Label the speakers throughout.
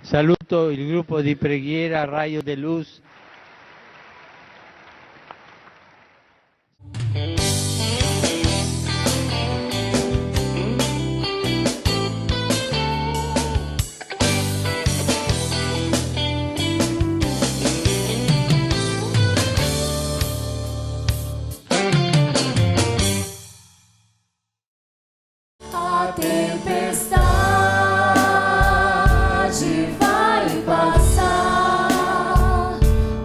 Speaker 1: Saluto il gruppo di preghiera Raio de Luz.
Speaker 2: A tempestade vai passar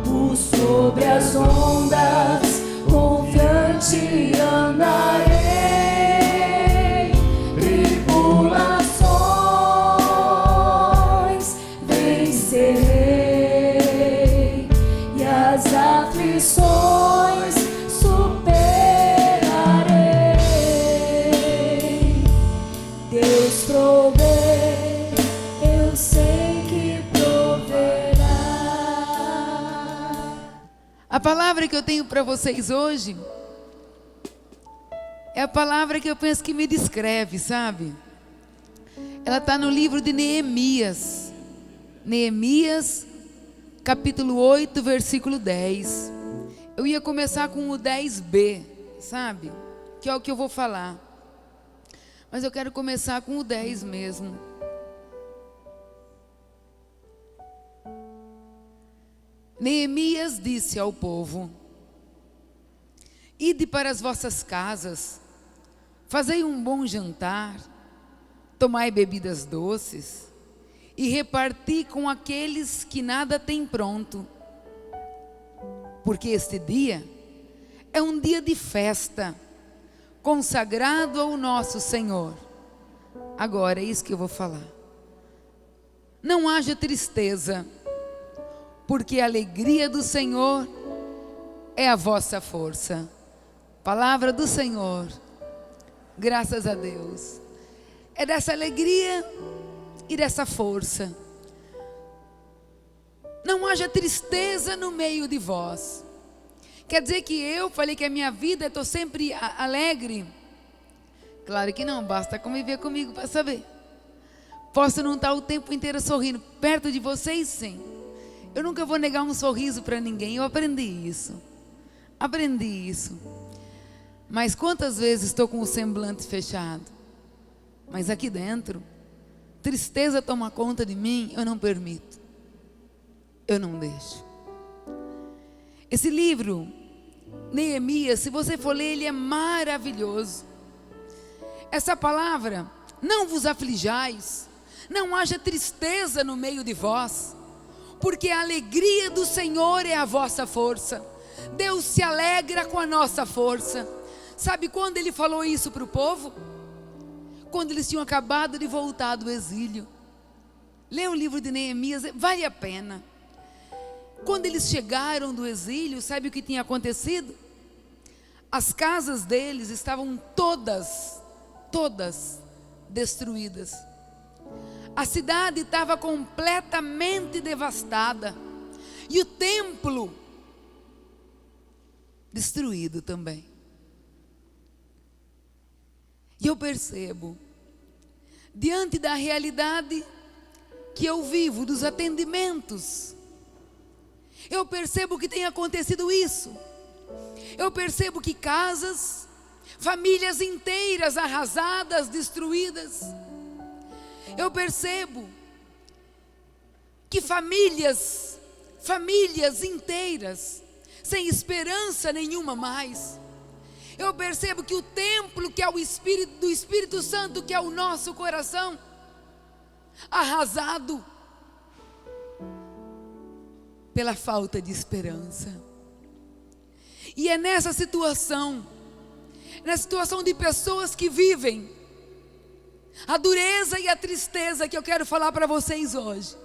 Speaker 2: por sobre as ondas, confiante andarei. Tribulações vencerei e as aflições superarei. Deus provê, eu sei que proverá.
Speaker 3: A palavra que eu tenho para vocês hoje é a palavra que eu penso que me descreve, sabe? Ela está no livro de Neemias. Neemias, capítulo 8, versículo 10. Eu ia começar com o 10b, sabe? Que é o que eu vou falar. Mas eu quero começar com o 10 mesmo. Neemias disse ao povo: ide para as vossas casas, fazei um bom jantar, tomai bebidas doces e reparti com aqueles que nada têm pronto. Porque este dia é um dia de festa, consagrado ao nosso Senhor. Agora é isso que eu vou falar. Não haja tristeza, porque a alegria do Senhor é a vossa força. Palavra do Senhor. Graças a Deus. É dessa alegria e dessa força. Não haja tristeza no meio de vós. Quer dizer que eu falei que a minha vida eu estou sempre alegre? Claro que não, basta conviver comigo para saber. Posso não estar o tempo inteiro sorrindo. Perto de vocês, sim. Eu nunca vou negar um sorriso para ninguém. Eu aprendi isso. Aprendi isso. Mas quantas vezes estou com o semblante fechado? Mas aqui dentro, tristeza toma conta de mim, eu não permito. Eu não deixo. Esse livro, Neemias, se você for ler, ele é maravilhoso. Essa palavra, não vos aflijais, não haja tristeza no meio de vós, porque a alegria do Senhor é a vossa força. Deus se alegra com a nossa força. Sabe quando ele falou isso para o povo? Quando eles tinham acabado de voltar do exílio. Lê o livro de Neemias, vale a pena. Quando eles chegaram do exílio, sabe o que tinha acontecido? As casas deles estavam todas destruídas. A cidade estava completamente devastada. E o templo destruído também. E eu percebo, diante da realidade que eu vivo, dos atendimentos, eu percebo que tem acontecido isso. Eu percebo que casas, famílias inteiras arrasadas, destruídas. Eu percebo que famílias inteiras, sem esperança nenhuma mais. Eu percebo que o templo, que é o Espírito do Espírito Santo, que é o nosso coração, arrasado pela falta de esperança. E é nessa situação de pessoas que vivem a dureza e a tristeza, que eu quero falar para vocês hoje.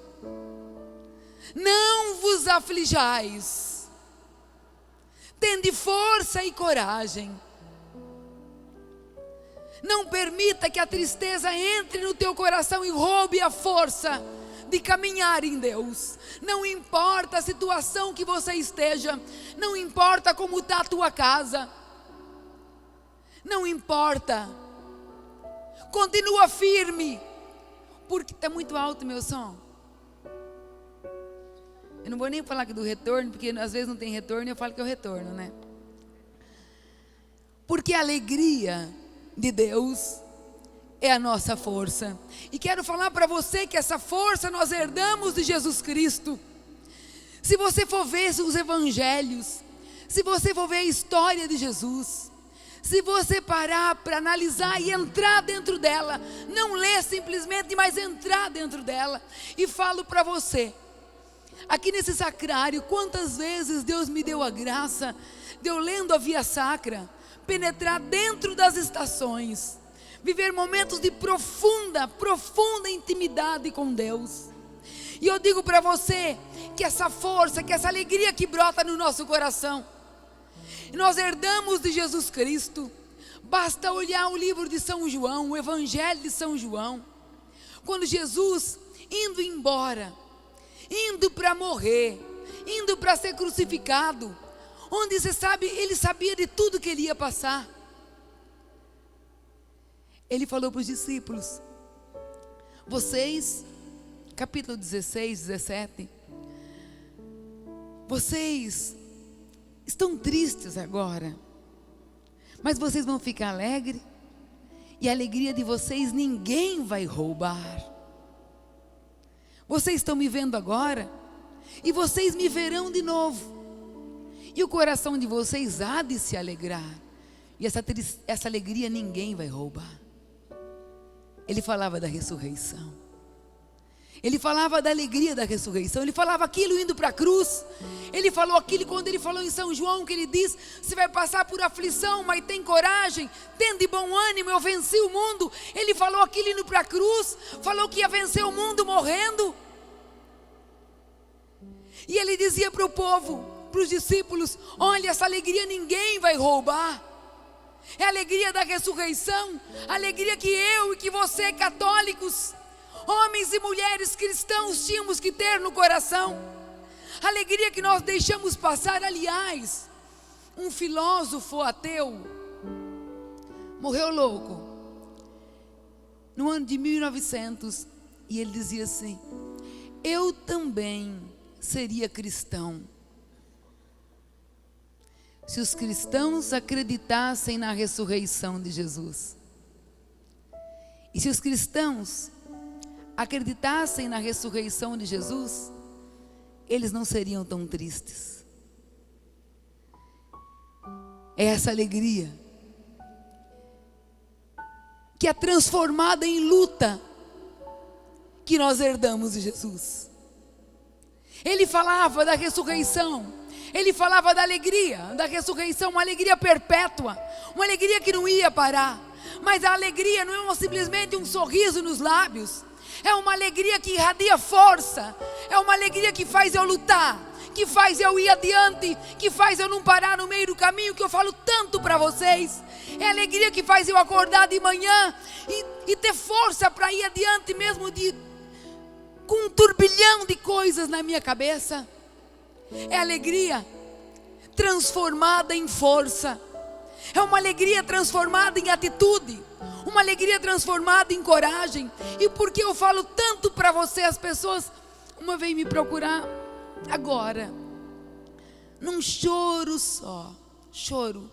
Speaker 3: Não vos aflijais, tende força e coragem. Não permita que a tristeza entre no teu coração e roube a força de caminhar em Deus. Não importa a situação que você esteja, não importa como está a tua casa, não importa. Continua firme, porque está muito alto meu som. Eu não vou nem falar aqui do retorno, porque às vezes não tem retorno e eu falo que é o retorno, né? Porque a alegria de Deus é a nossa força. E quero falar para você que essa força nós herdamos de Jesus Cristo. Se você for ver os evangelhos, se você for ver a história de Jesus, se você parar para analisar e entrar dentro dela, não ler simplesmente, mas entrar dentro dela, e falo para você, aqui nesse sacrário, quantas vezes Deus me deu a graça de eu lendo a Via Sacra, penetrar dentro das estações, viver momentos de profunda intimidade com Deus. E eu digo para você que essa força, que essa alegria que brota no nosso coração, nós herdamos de Jesus Cristo. Basta olhar o livro de São João, o Evangelho de São João, quando Jesus, indo embora, indo para morrer, indo para ser crucificado, onde você sabe, ele sabia de tudo que ele ia passar. Ele falou para os discípulos: vocês, capítulo 16, 17, vocês estão tristes agora, mas vocês vão ficar alegres, e a alegria de vocês ninguém vai roubar. Vocês estão me vendo agora, e vocês me verão de novo, e o coração de vocês há de se alegrar, e essa alegria ninguém vai roubar. Ele falava da ressurreição. Ele falava da alegria da ressurreição. Ele falava aquilo indo para a cruz. Ele falou aquilo quando ele falou em São João, que ele diz: você vai passar por aflição, mas tem coragem, tende bom ânimo, eu venci o mundo. Ele falou aquilo indo para a cruz. Falou que ia vencer o mundo morrendo. E ele dizia para o povo, para os discípulos: olha, essa alegria ninguém vai roubar. É a alegria da ressurreição. A alegria que eu e que você, católicos, homens e mulheres cristãos, tínhamos que ter no coração. A alegria que nós deixamos passar. Aliás, um filósofo ateu morreu louco no ano de 1900, e ele dizia assim: eu também seria cristão se os cristãos acreditassem na ressurreição de Jesus. E se os cristãos acreditassem na ressurreição de Jesus, eles não seriam tão tristes. É essa alegria que é transformada em luta que nós herdamos de Jesus. Ele falava da ressurreição. Ele falava da alegria, da ressurreição, uma alegria perpétua, uma alegria que não ia parar. Mas a alegria não é simplesmente um sorriso nos lábios. É uma alegria que irradia força. É uma alegria que faz eu lutar, que faz eu ir adiante, que faz eu não parar no meio do caminho, que eu falo tanto para vocês. É a alegria que faz eu acordar de manhã e ter força para ir adiante mesmo com um turbilhão de coisas na minha cabeça. É alegria transformada em força. É uma alegria transformada em atitude. Uma alegria transformada em coragem. E por que eu falo tanto para você? As pessoas uma vez me procurar agora, num choro só. Choro: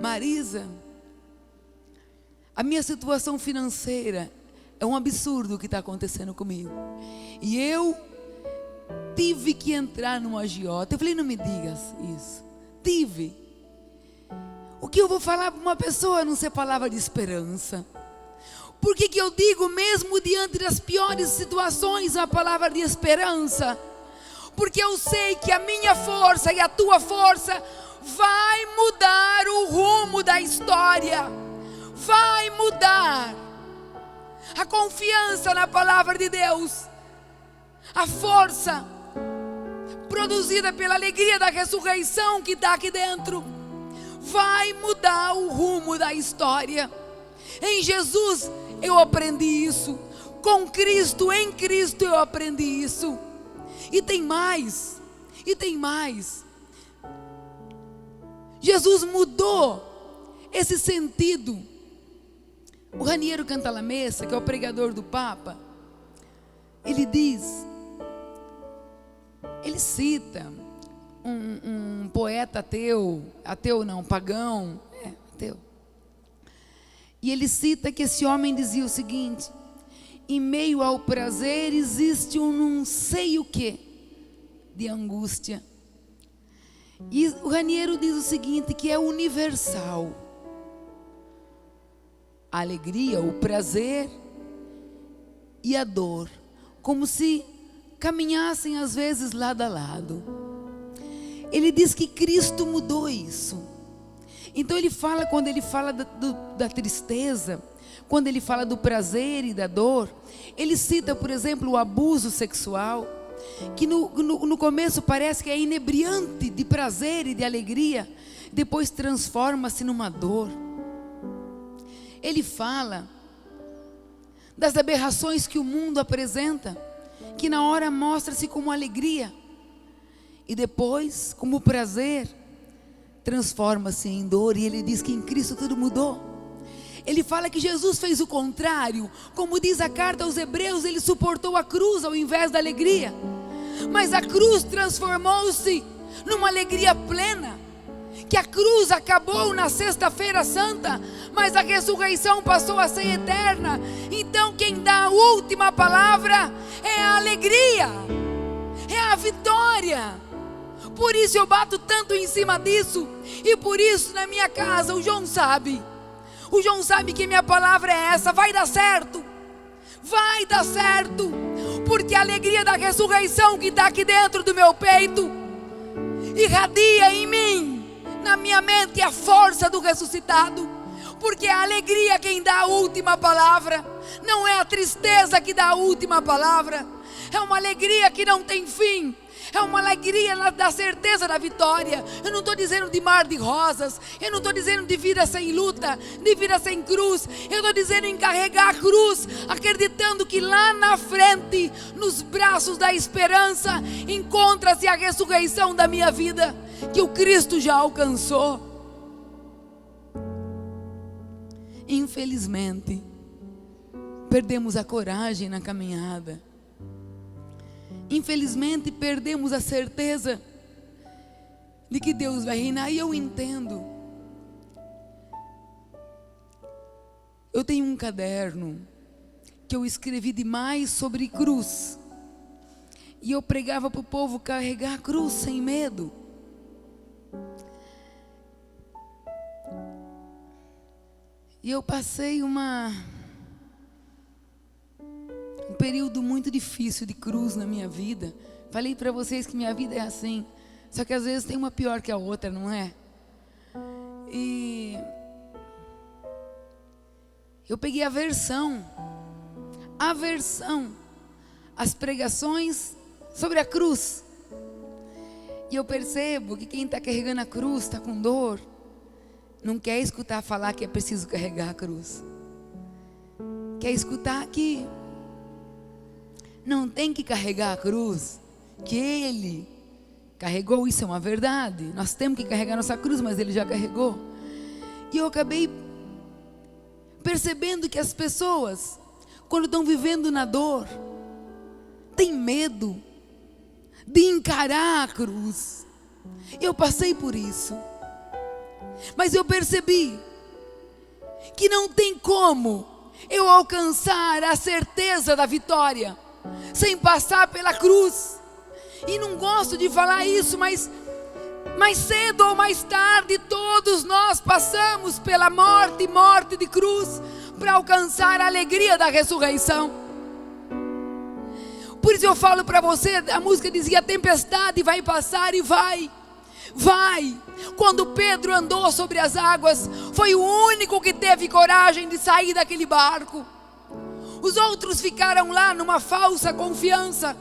Speaker 3: Marisa, a minha situação financeira é um absurdo o que está acontecendo comigo. E eu tive que entrar numa agiota. Eu falei: não me digas isso. Tive. O que eu vou falar para uma pessoa a não ser palavra de esperança? Por que eu digo, mesmo diante das piores situações, a palavra de esperança? Porque eu sei que a minha força e a tua força vai mudar o rumo da história. Vai mudar a confiança na palavra de Deus. A força produzida pela alegria da ressurreição que está aqui dentro vai mudar o rumo da história. Em Jesus eu aprendi isso. Com Cristo, em Cristo eu aprendi isso. E tem mais. E tem mais. Jesus mudou esse sentido. O Raniero Cantalamessa, que é o pregador do Papa, ele diz Ele cita um poeta ateu não, pagão, ateu. E ele cita que esse homem dizia o seguinte: em meio ao prazer existe um não sei o que de angústia. E o Raniero diz o seguinte, que é universal. A alegria, o prazer e a dor, como se caminhassem às vezes lado a lado. Ele diz que Cristo mudou isso. Então ele fala, quando ele fala da tristeza, quando ele fala do prazer e da dor, ele cita, por exemplo, o abuso sexual, que no começo parece que é inebriante de prazer e de alegria, depois transforma-se numa dor. Ele fala das aberrações que o mundo apresenta, que na hora mostra-se como alegria, e depois, como prazer, transforma-se em dor. E ele diz que em Cristo tudo mudou. Ele fala que Jesus fez o contrário. Como diz a carta aos Hebreus, ele suportou a cruz ao invés da alegria. Mas a cruz transformou-se numa alegria plena. Que a cruz acabou na sexta-feira santa, mas a ressurreição passou a ser eterna. Então quem dá a última palavra é a alegria, é a vitória. Por isso eu bato tanto em cima disso. E por isso na minha casa o João sabe que minha palavra é essa: vai dar certo, vai dar certo. Porque a alegria da ressurreição que está aqui dentro do meu peito irradia em mim, na minha mente, a força do ressuscitado. Porque é a alegria quem dá a última palavra, não é a tristeza que dá a última palavra. É uma alegria que não tem fim, é uma alegria da certeza da vitória. Eu não estou dizendo de mar de rosas, eu não estou dizendo de vida sem luta, de vida sem cruz. Eu estou dizendo em carregar a cruz, acreditando que lá na frente, nos braços da esperança, encontra-se a ressurreição da minha vida, que o Cristo já alcançou. Infelizmente, perdemos a coragem na caminhada. Infelizmente, perdemos a certeza de que Deus vai reinar. E eu entendo. Eu tenho um caderno que eu escrevi demais sobre cruz. E eu pregava para o povo carregar a cruz sem medo. E eu passei um período muito difícil de cruz na minha vida. Falei para vocês que minha vida é assim. Só que às vezes tem uma pior que a outra, não é? E eu peguei aversão às pregações sobre a cruz. E eu percebo que quem está carregando a cruz está com dor, não quer escutar falar que é preciso carregar a cruz. Quer escutar que não tem que carregar a cruz, que Ele carregou. Isso é uma verdade. Nós temos que carregar nossa cruz, mas Ele já carregou. E eu acabei percebendo que as pessoas, quando estão vivendo na dor, têm medo de encarar a cruz. Eu passei por isso. Mas eu percebi que não tem como eu alcançar a certeza da vitória sem passar pela cruz. E não gosto de falar isso, mas mais cedo ou mais tarde todos nós passamos pela morte de cruz para alcançar a alegria da ressurreição. Por isso eu falo para você, a música dizia: a tempestade vai passar e vai. Quando Pedro andou sobre as águas, foi o único que teve coragem de sair daquele barco. Os outros ficaram lá numa falsa confiança.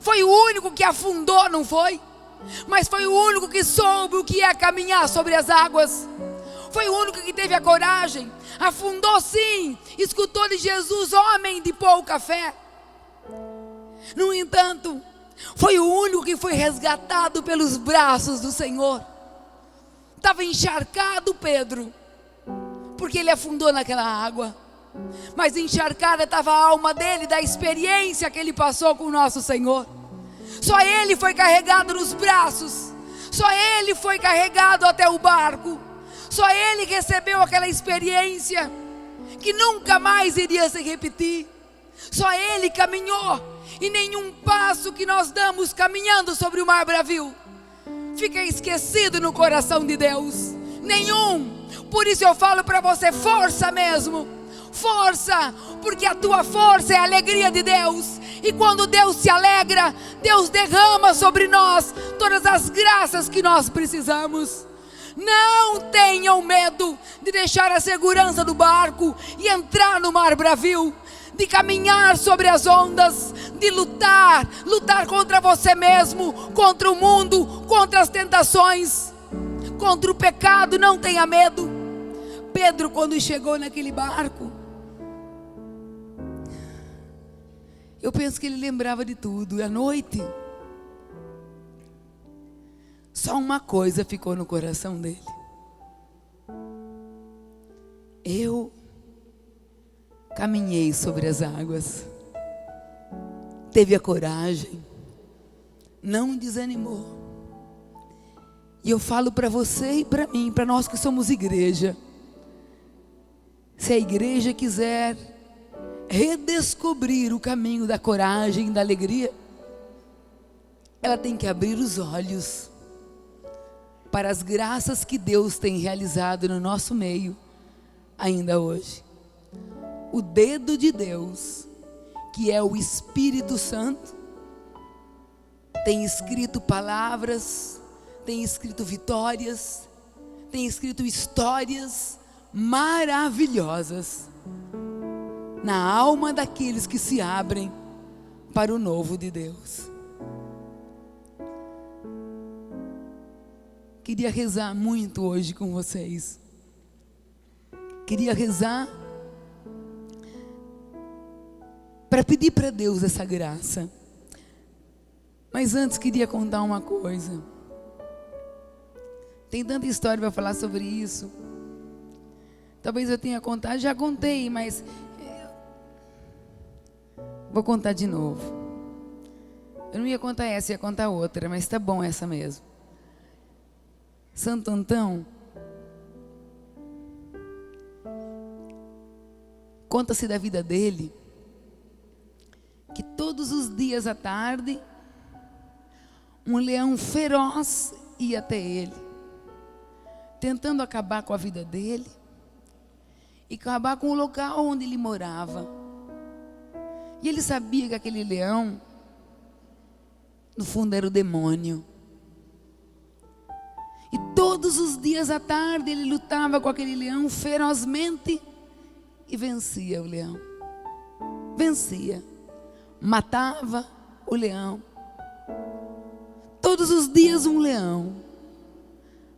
Speaker 3: Foi o único que afundou, não foi? Mas foi o único que soube o que é caminhar sobre as águas. Foi o único que teve a coragem. Afundou sim, escutou de Jesus, homem de pouca fé. No entanto, foi o único que foi resgatado pelos braços do Senhor. Estava encharcado Pedro, porque ele afundou naquela água. Mas encharcada estava a alma dele, da experiência que ele passou com o nosso Senhor. Só ele foi carregado nos braços. Só ele foi carregado até o barco. Só ele recebeu aquela experiência que nunca mais iria se repetir. Só ele caminhou. E nenhum passo que nós damos caminhando sobre o mar bravio fica esquecido no coração de Deus. Nenhum. Por isso eu falo para você, força mesmo. Força, porque a tua força é a alegria de Deus. E quando Deus se alegra, Deus derrama sobre nós todas as graças que nós precisamos. Não tenham medo de deixar a segurança do barco e entrar no mar bravio, de caminhar sobre as ondas, de lutar contra você mesmo, contra o mundo, contra as tentações, contra o pecado. Não tenha medo. Pedro, quando chegou naquele barco, eu penso que ele lembrava de tudo. À noite, só uma coisa ficou no coração dele: eu caminhei sobre as águas. Teve a coragem, não desanimou. E eu falo para você e para mim, para nós que somos igreja, se a igreja quiser redescobrir o caminho da coragem, da alegria, ela tem que abrir os olhos para as graças que Deus tem realizado no nosso meio ainda hoje. O dedo de Deus, que é o Espírito Santo, tem escrito palavras, tem escrito vitórias, tem escrito histórias maravilhosas na alma daqueles que se abrem para o novo de Deus. Queria rezar muito hoje com vocês. Queria rezar para pedir para Deus essa graça. Mas antes queria contar uma coisa. Tem tanta história para falar sobre isso. Talvez eu tenha contado, já contei, mas vou contar de novo. Eu não ia contar essa, ia contar outra, mas tá bom essa mesmo. Santo Antão, conta-se da vida dele, que todos os dias à tarde, um leão feroz ia até ele, tentando acabar com a vida dele e acabar com o local onde ele morava. E ele sabia que aquele leão, no fundo, era o demônio. E todos os dias à tarde ele lutava com aquele leão ferozmente e vencia o leão. Vencia. Matava o leão. Todos os dias um leão.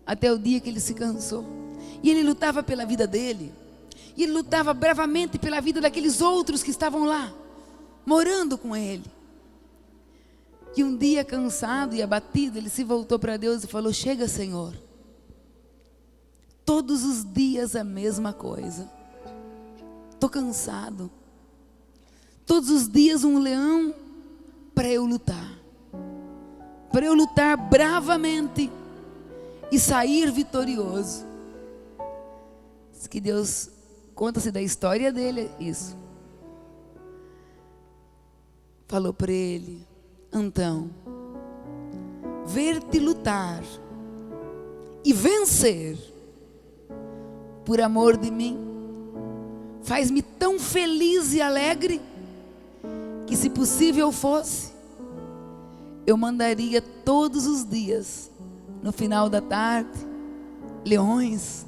Speaker 3: Até o dia que ele se cansou. E ele lutava pela vida dele. E ele lutava bravamente pela vida daqueles outros que estavam lá, morando com ele. E um dia, cansado e abatido, ele se voltou para Deus e falou: chega, Senhor. Todos os dias a mesma coisa. Estou cansado. Todos os dias um leão para eu lutar. Para eu lutar bravamente e sair vitorioso. Diz que Deus, conta-se da história dele, isso. Falou para ele: Antão, ver-te lutar e vencer por amor de mim faz-me tão feliz e alegre que, se possível fosse, eu mandaria todos os dias, no final da tarde, leões,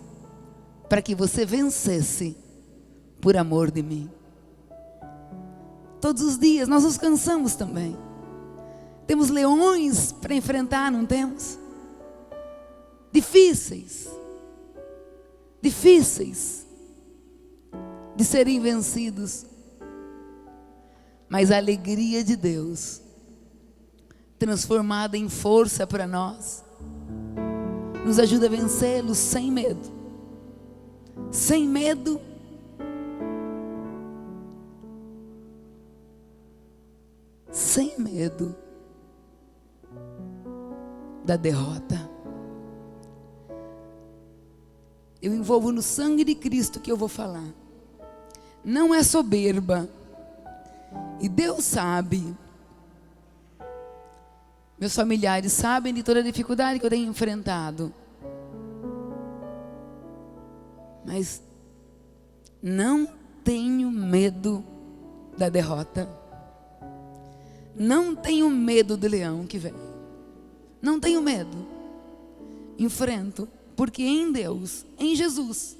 Speaker 3: para que você vencesse por amor de mim. Todos os dias nós nos cansamos também. Temos leões para enfrentar, não temos? Difíceis de serem vencidos. Mas a alegria de Deus, transformada em força para nós, nos ajuda a vencê-los sem medo. Sem medo. Sem medo. da derrota. Eu envolvo no sangue de Cristo que eu vou falar. Não é soberba. E Deus sabe. Meus familiares sabem de toda a dificuldade que eu tenho enfrentado. Mas não tenho medo da derrota. Não tenho medo do leão que vem. Não tenho medo. Enfrento. Porque em Deus, em Jesus,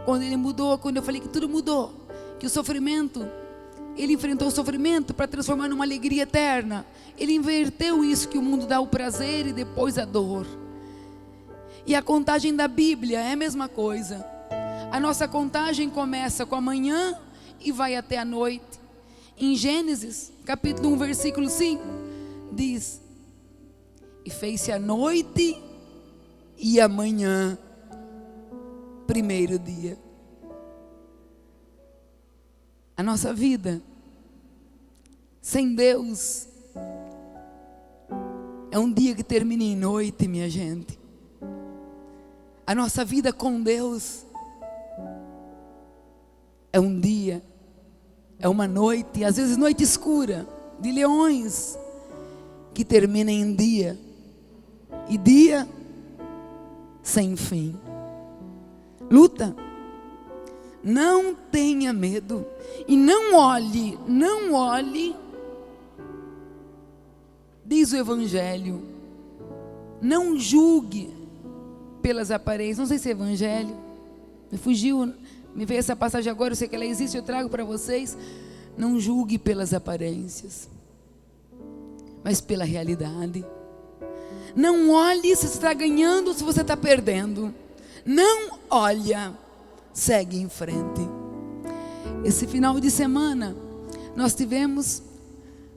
Speaker 3: quando Ele mudou, quando eu falei que tudo mudou, que o sofrimento, Ele enfrentou o sofrimento para transformar numa alegria eterna. Ele inverteu isso, que o mundo dá o prazer e depois a dor. E a contagem da Bíblia é a mesma coisa. A nossa contagem começa com a manhã e vai até a noite. Em Gênesis, capítulo 1, versículo 5, diz: e fez-se a noite e amanhã, primeiro dia. A nossa vida sem Deus é um dia que termina em noite, minha gente. A nossa vida com Deus é um dia, é uma noite, às vezes noite escura, de leões, que termina em dia, e dia sem fim. Luta. Não tenha medo. E não olhe, diz o Evangelho, não julgue pelas aparências. Não sei se é Evangelho, me fugiu, me veio essa passagem agora, eu sei que ela existe, eu trago para vocês. Não julgue pelas aparências, mas pela realidade. Não olhe se você está ganhando ou se você está perdendo. Não olha, segue em frente. Esse final de semana nós tivemos,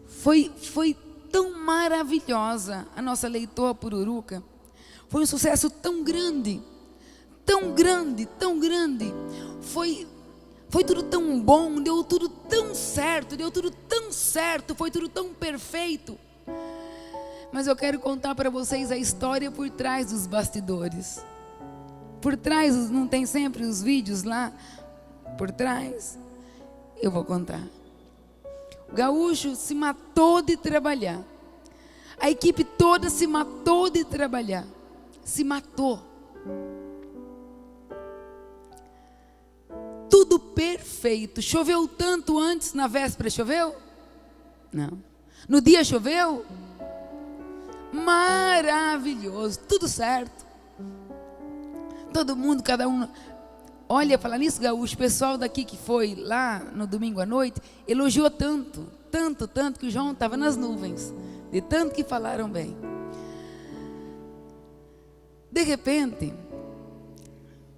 Speaker 3: foi tão maravilhosa a nossa Leitoa Pururuca. Foi um sucesso tão grande, tão grande, tão grande. Foi tudo tão bom, deu tudo tão certo, foi tudo tão perfeito. Mas eu quero contar para vocês a história por trás dos bastidores. Por trás, não tem sempre os vídeos lá? Por trás, eu vou contar. O gaúcho se matou de trabalhar. A equipe toda se matou de trabalhar. Se matou. Tudo perfeito. Choveu tanto antes, na véspera choveu? Não. No dia choveu? Maravilhoso, tudo certo. Todo mundo, cada um. Olha, falar nisso, gaúcho, o pessoal daqui que foi lá no domingo à noite elogiou tanto que o João estava nas nuvens, de tanto que falaram bem. De repente,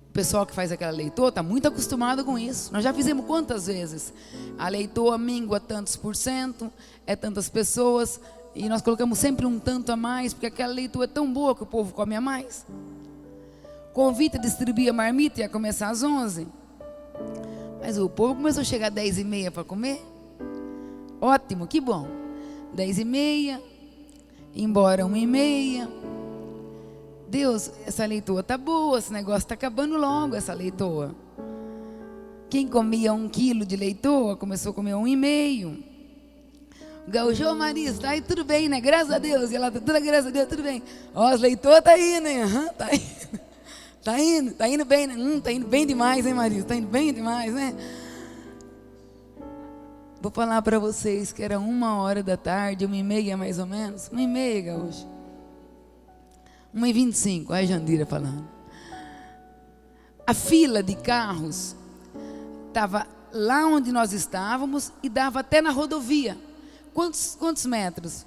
Speaker 3: o pessoal que faz aquela leitoa está muito acostumado com isso. Nós já fizemos quantas vezes? A leitoa mingua tantos %, é tantas pessoas. E nós colocamos sempre um tanto a mais, porque aquela leitoa é tão boa que o povo come a mais. Convite a distribuir a marmita, ia começar às 11. Mas o povo começou a chegar às 10h30 para comer. Ótimo, que bom. 10h30, embora 1h30. Deus, essa leitoa tá boa, esse negócio está acabando logo, essa leitoa. Quem comia 1 quilo de leitoa, começou a comer 1,5. Gaúcho, ô Marisa, tá aí tudo bem, né? Graças a Deus. E ela, graças a Deus, tudo bem. Ó, as leitoas tá indo, hein? Tá indo. Tá indo bem, né? Tá indo bem demais, hein, Marisa? Tá indo bem demais, né? Vou falar para vocês que era 1h da tarde, 1h30 mais ou menos. 1h30, Gaúcho. 1h25, olha a Jandira falando. A fila de carros estava lá onde nós estávamos e dava até na rodovia. Quantos metros?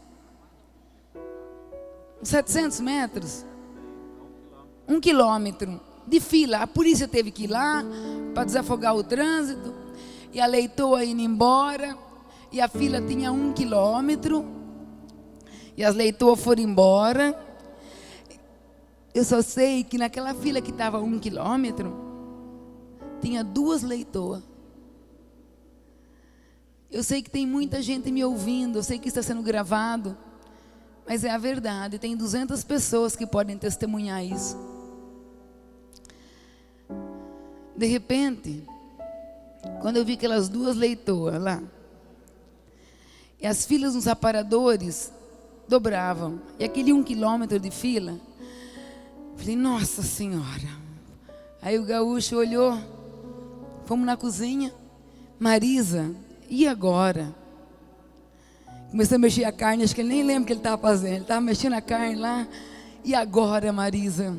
Speaker 3: 700 metros? 1 quilômetro de fila. A polícia teve que ir lá para desafogar o trânsito. E a leitoa indo embora. E a fila tinha 1 quilômetro. E as leitoas foram embora. Eu só sei que naquela fila que estava 1 quilômetro, tinha 2 leitoas. Eu sei que tem muita gente me ouvindo, eu sei que está sendo gravado. Mas é a verdade, tem 200 pessoas que podem testemunhar isso. De repente, quando eu vi aquelas duas leitoas lá, e as filas nos aparadores dobravam, e aquele 1 quilômetro de fila, falei, nossa senhora. Aí o gaúcho olhou, fomos na cozinha, Marisa, e agora? Comecei a mexer a carne, acho que ele nem lembra o que ele estava fazendo, ele estava mexendo a carne lá, e agora, Marisa?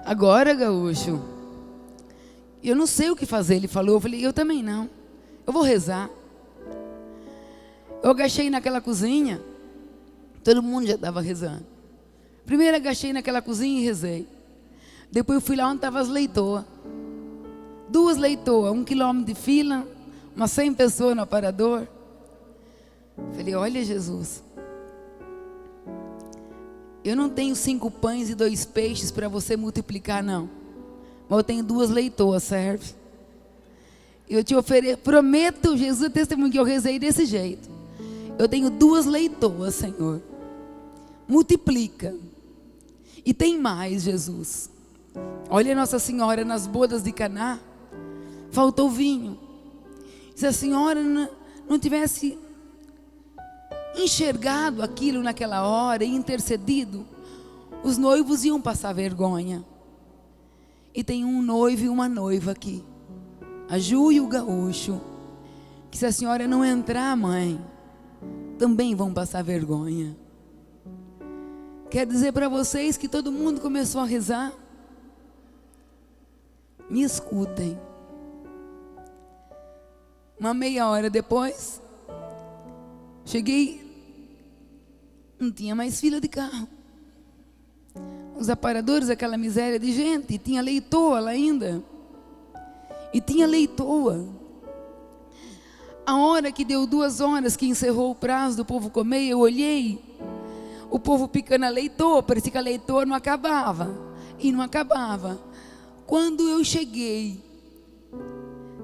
Speaker 3: Agora, gaúcho? Eu não sei o que fazer, ele falou. Eu falei, eu também não, eu vou rezar. Eu agachei naquela cozinha, todo mundo já estava rezando. Primeiro agachei naquela cozinha e rezei. Depois eu fui lá onde estavam as leitoas. 2 leitoas, 1 quilômetro de fila, umas 100 pessoas no aparador. Falei, olha Jesus, eu não tenho 5 pães e 2 peixes para você multiplicar não. Mas eu tenho 2 leitoas, serve? Eu te ofereço, prometo, Jesus é testemunho que eu rezei desse jeito. Eu tenho 2 leitoas, Senhor. Multiplica. E tem mais, Jesus. Olha Nossa Senhora nas bodas de Caná. Faltou vinho. Se a senhora não tivesse enxergado aquilo naquela hora e intercedido, os noivos iam passar vergonha. E tem um noivo e uma noiva aqui, a Ju e o gaúcho, que se a senhora não entrar, mãe, também vão passar vergonha. Quero dizer para vocês que todo mundo começou a rezar. Me escutem. Uma meia hora depois, cheguei, não tinha mais fila de carro. Os aparadores, aquela miséria de gente, tinha leitoa lá ainda. E tinha leitoa. A hora que deu 2 horas que encerrou o prazo do povo comer, eu olhei, o povo picando a leitoa, parecia que a leitoa não acabava. E não acabava. Quando eu cheguei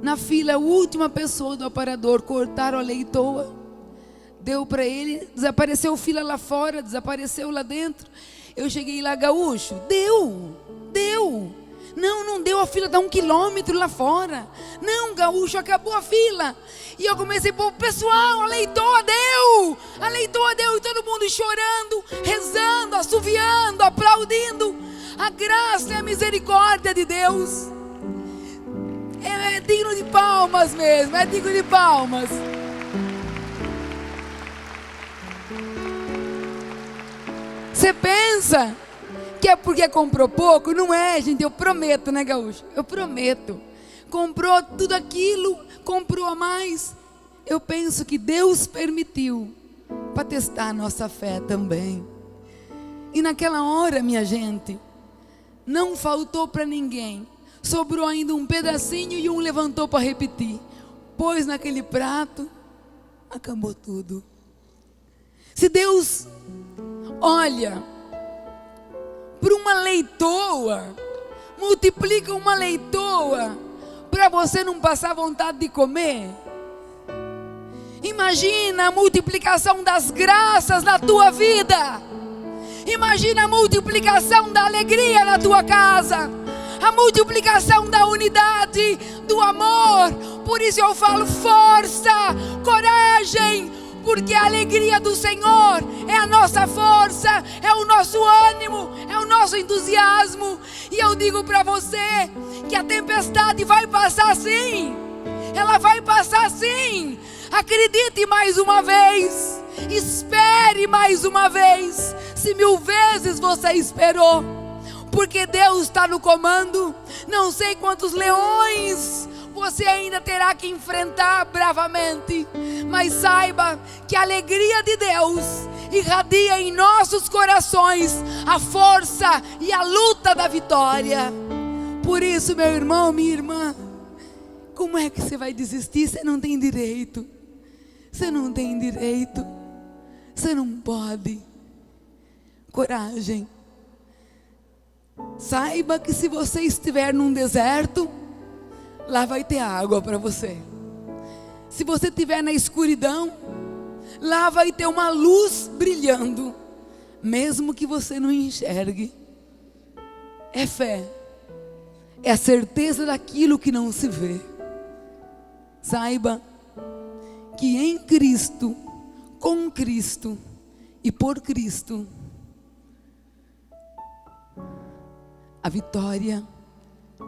Speaker 3: na fila, a última pessoa do aparador, cortaram a leitoa, deu para ele, desapareceu fila lá fora, desapareceu lá dentro. Eu cheguei lá, gaúcho, deu. Não deu, a fila dá 1 quilômetro lá fora. Não, gaúcho, acabou a fila. E eu comecei, pô, pessoal, a leitoa deu, e todo mundo chorando, rezando, assoviando, aplaudindo. A graça e a misericórdia de Deus é digno de palmas mesmo, é digno de palmas. Você pensa que é porque comprou pouco? Não é, gente, eu prometo, né, gaúcho? Eu prometo. Comprou tudo aquilo, comprou a mais. Eu penso que Deus permitiu para testar a nossa fé também. E naquela hora, minha gente, não faltou para ninguém. Sobrou ainda um pedacinho e um levantou para repetir. Pôs naquele prato, acabou tudo. Se Deus olha para uma leitoa, multiplica uma leitoa para você não passar vontade de comer. Imagina a multiplicação das graças na tua vida. Imagina a multiplicação da alegria na tua casa, a multiplicação da unidade, do amor. Por isso eu falo, força, coragem, porque a alegria do Senhor é a nossa força, é o nosso ânimo, é o nosso entusiasmo. E eu digo para você que a tempestade vai passar sim, ela vai passar sim. Acredite mais uma vez, espere mais uma vez, se 1000 vezes você esperou, porque Deus está no comando. Não sei quantos leões você ainda terá que enfrentar bravamente, mas saiba que a alegria de Deus irradia em nossos corações a força e a luta da vitória. Por isso, meu irmão, minha irmã, como é que você vai desistir? Você não tem direito. Você não tem direito. Você não pode. Coragem. Saiba que se você estiver num deserto, lá vai ter água para você. Se você estiver na escuridão, lá vai ter uma luz brilhando. mesmo que você não enxergue. É fé, é a certeza daquilo que não se vê. Saiba que em Cristo, com Cristo e por Cristo, a vitória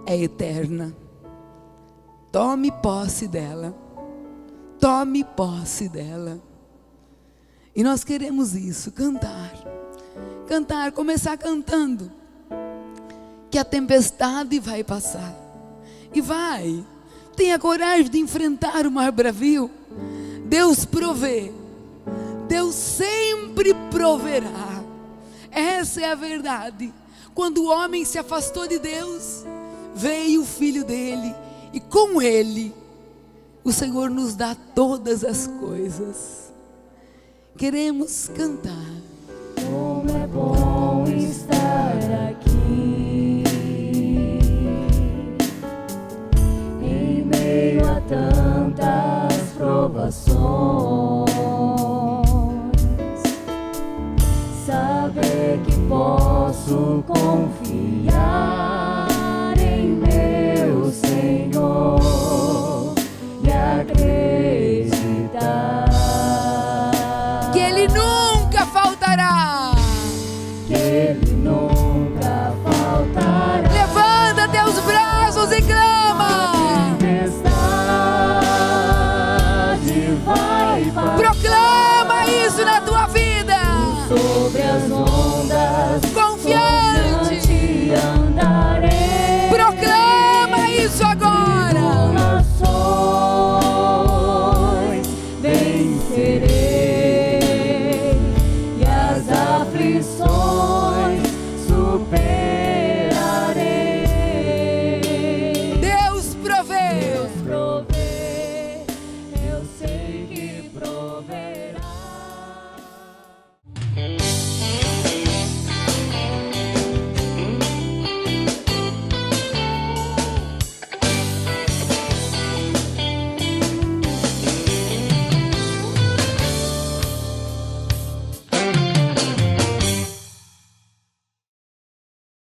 Speaker 3: é eterna. Tome posse dela. Tome posse dela. E nós queremos isso, cantar. Cantar, começar cantando. Que a tempestade vai passar. E vai. Tenha coragem de enfrentar o mar bravio. Deus provê. Deus sempre proverá. Essa é a verdade. Quando o homem se afastou de Deus, veio o Filho dele. E com ele, o Senhor nos dá todas as coisas. Queremos cantar.
Speaker 2: Como é bom estar aqui, em meio a tantas provações, saber que posso confiar em meu Senhor e acreditar
Speaker 3: Que Ele nunca faltará.
Speaker 2: que Ele nunca faltará.
Speaker 3: Levanta teus braços e clama.
Speaker 2: Tempestade vai passar
Speaker 3: Proclama isso na tua vida.
Speaker 2: sobre as ondas,
Speaker 3: Confiante.
Speaker 2: andarei.
Speaker 3: Proclama isso agora.
Speaker 2: Tribulações vencerei.